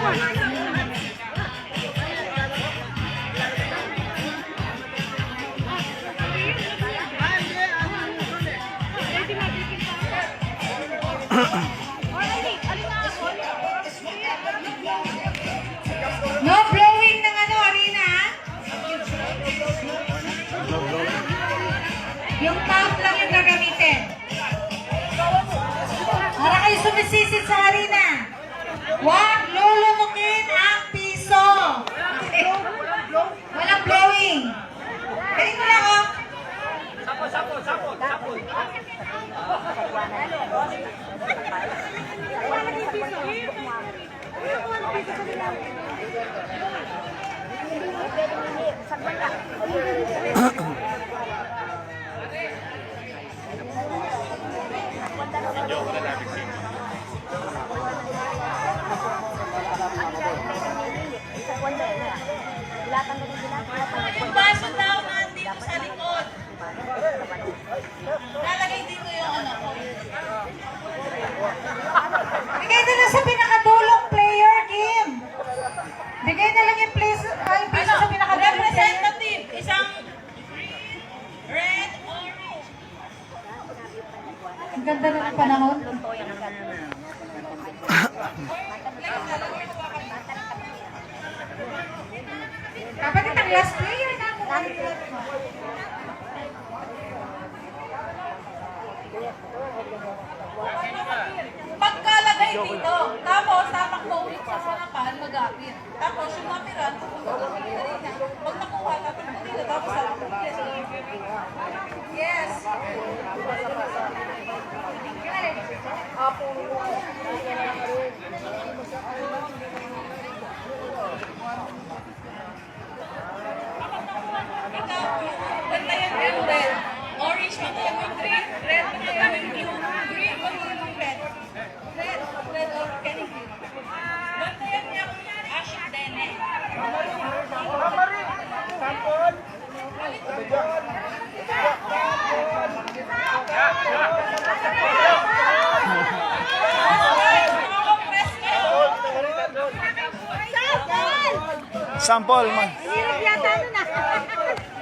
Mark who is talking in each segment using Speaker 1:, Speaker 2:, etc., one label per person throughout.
Speaker 1: No blowing ng ano, Arena. Yung mouth lang yung gagamitin. Para kayo sumisisid sa Arena. Huwag lulumukin ang piso. Walang blowing. Kaya mo lang, oh. Sapol. Yung baso daw nandito sa likod. Lalagay dito yung ano ko. Bigay na lang sa pinakadulong player, Kim. Bigay na lang yung piso sa pinakadulong representative. Isang red, orange. Ang ganda na ng panahon. Kapatid ang last player na ako. Pagkalagay dito, tapos tapak mo ulit sa harapan, mag-apit. Tapos yung napiran, pag nakuha, tapak mo dito, tapos tapak mo dito. Yes. Bantayan mo yung red. Orange, bantayan mo yung green. Red, bantayan mo yung blue. Green, bantayan mo yung red. Red, or candy green. Bantayan niya yung ash dene. Sampol.
Speaker 2: Sample, man.
Speaker 1: Hirap yata nun ah.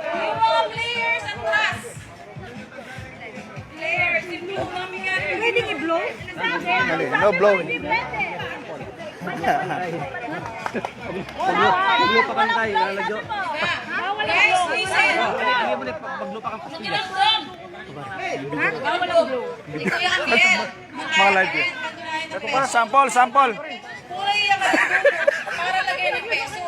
Speaker 1: Yung mga players at class. Players, i-blow namin yan. Pwede i-blow?
Speaker 2: No blowing.
Speaker 3: Maglupa ka na tayo, lalagyo.
Speaker 1: Guys, listen.
Speaker 3: Maglupa ka pa.
Speaker 1: Ikaw yung Biel.
Speaker 2: Mga live yun. Sample.
Speaker 1: Mura yung para lagay ng pesos.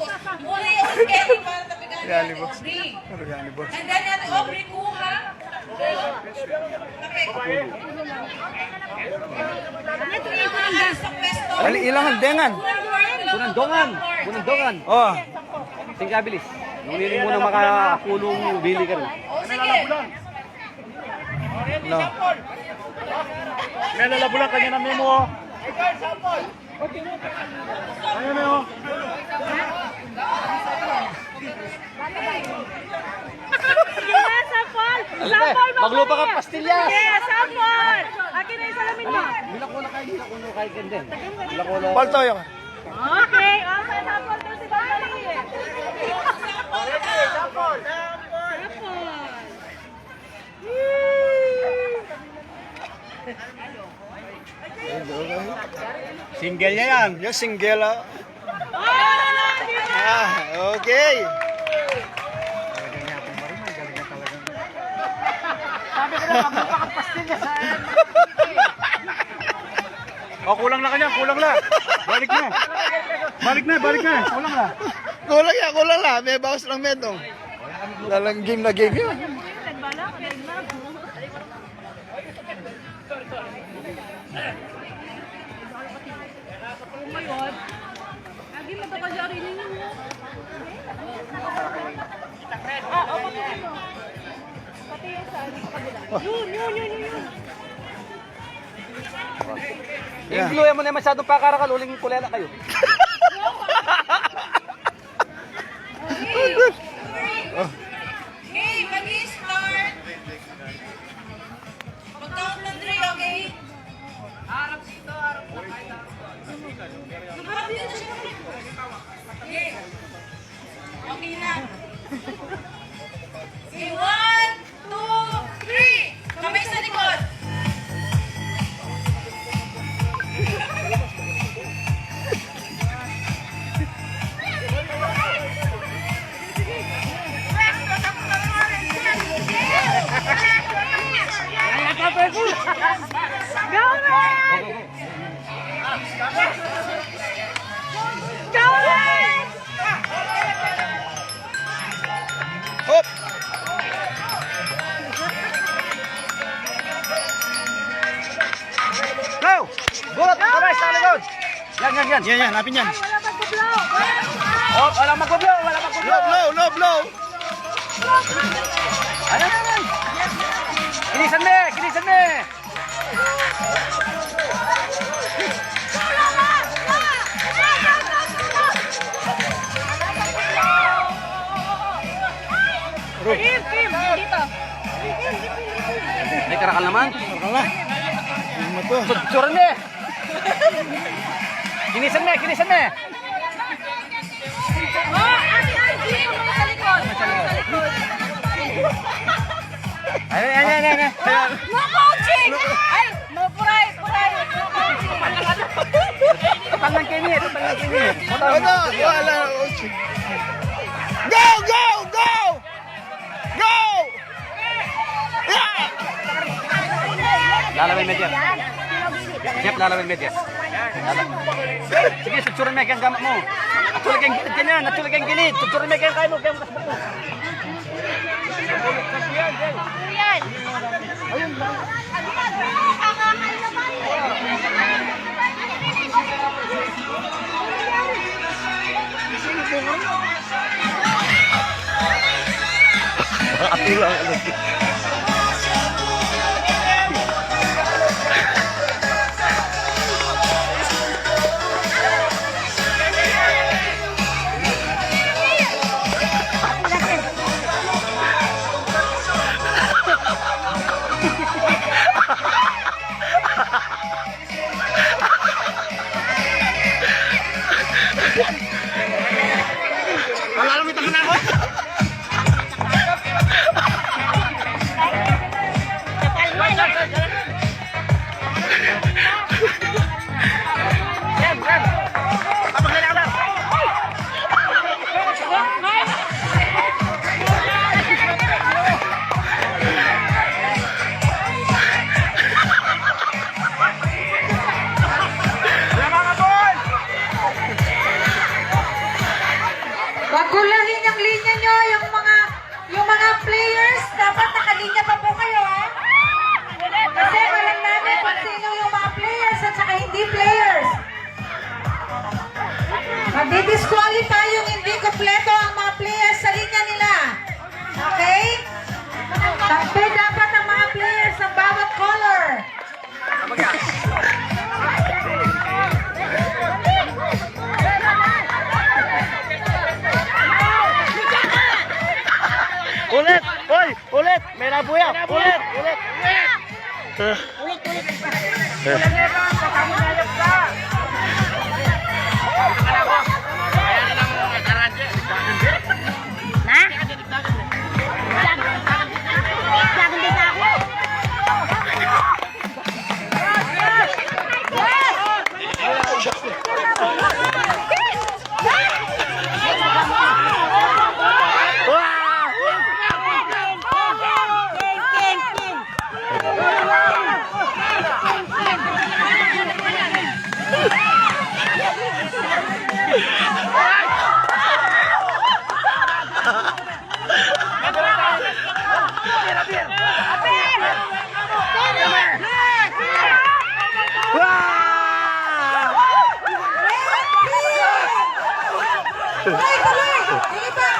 Speaker 1: Mura yung candy para tabigan
Speaker 2: Regali,
Speaker 1: ni
Speaker 2: boss.
Speaker 1: Aubrey.
Speaker 2: Regali, boss.
Speaker 1: And then natin, Aubrey, kuha.
Speaker 2: Ali, ilang dengan.
Speaker 3: Bunandongan.
Speaker 2: Oh.
Speaker 3: Tingkabilis. Nung hindi muna makakulong bili ka rin.
Speaker 1: O, sige.
Speaker 2: No.
Speaker 4: May lalabulan kanya na memo. Ayan na yun.
Speaker 3: Maglupa ka pastillas.
Speaker 1: Sample! Akin na yung salamin mo.
Speaker 3: Bilakula kayo din. Bilakula.
Speaker 2: Paltoyo ka.
Speaker 1: Okay, sample to si Bambali.
Speaker 2: Single niya yan. Yung single. Okay.
Speaker 4: Sabi ko na, maglupa ka pastillas. O, kulang na kanya, kulang na. Balik na. Kulang na.
Speaker 2: Kulang lang. May bawas lang medong. Lalang game na game yun.
Speaker 1: Lagi mo ka dyan rin mo. Pati yung sa kabila. Yun.
Speaker 3: Incluye mo na masyadong pakarakal, uling kulela kayo.
Speaker 1: Okay, mag-start. Mag-count ng 3, okay? Harap dito. Harap dito siya. Game. Okay na. Okay, 1, 2, 3. Kamay sa likod.
Speaker 2: Hop!
Speaker 3: Go! Bulot! Kamay sa likod! Yan.
Speaker 2: Yan, hanapin yan.
Speaker 3: Oh, wala mag-blow! Wala mag-blow!
Speaker 2: No blow!
Speaker 3: Ano? Kinisan me! Kinisan me! May karakal naman.
Speaker 2: Wala. Ano mo to?
Speaker 3: Suran me! Kinisan me! Kinisan me! Ayan.
Speaker 1: No coaching! Ay, no puray. No coaching.
Speaker 3: Total lang kini.
Speaker 2: Wala. Go! Yeah!
Speaker 3: Lalawin media. Siap lalawin media. Sige, susuran me kang gamit mo. Natulig ang gilid kanyan. Natulig ang gilid. Susuran me kang kayo mo. Kaya mo kasabot mo.
Speaker 5: Pagkulahin yung linya nyo, yung mga players, dapat nakalinya pa po kayo, ha? Kasi alam namin kung sino yung mga players at saka hindi players. Magdi-disqualify yung hindi kompleto ang mga players sa linya nila. Okay? Takbo dapat ang mga players ng bawat color.
Speaker 2: Ulit! Hoy! Ulit! May nabuya! Ulit!
Speaker 5: Tuloy! Sige pa!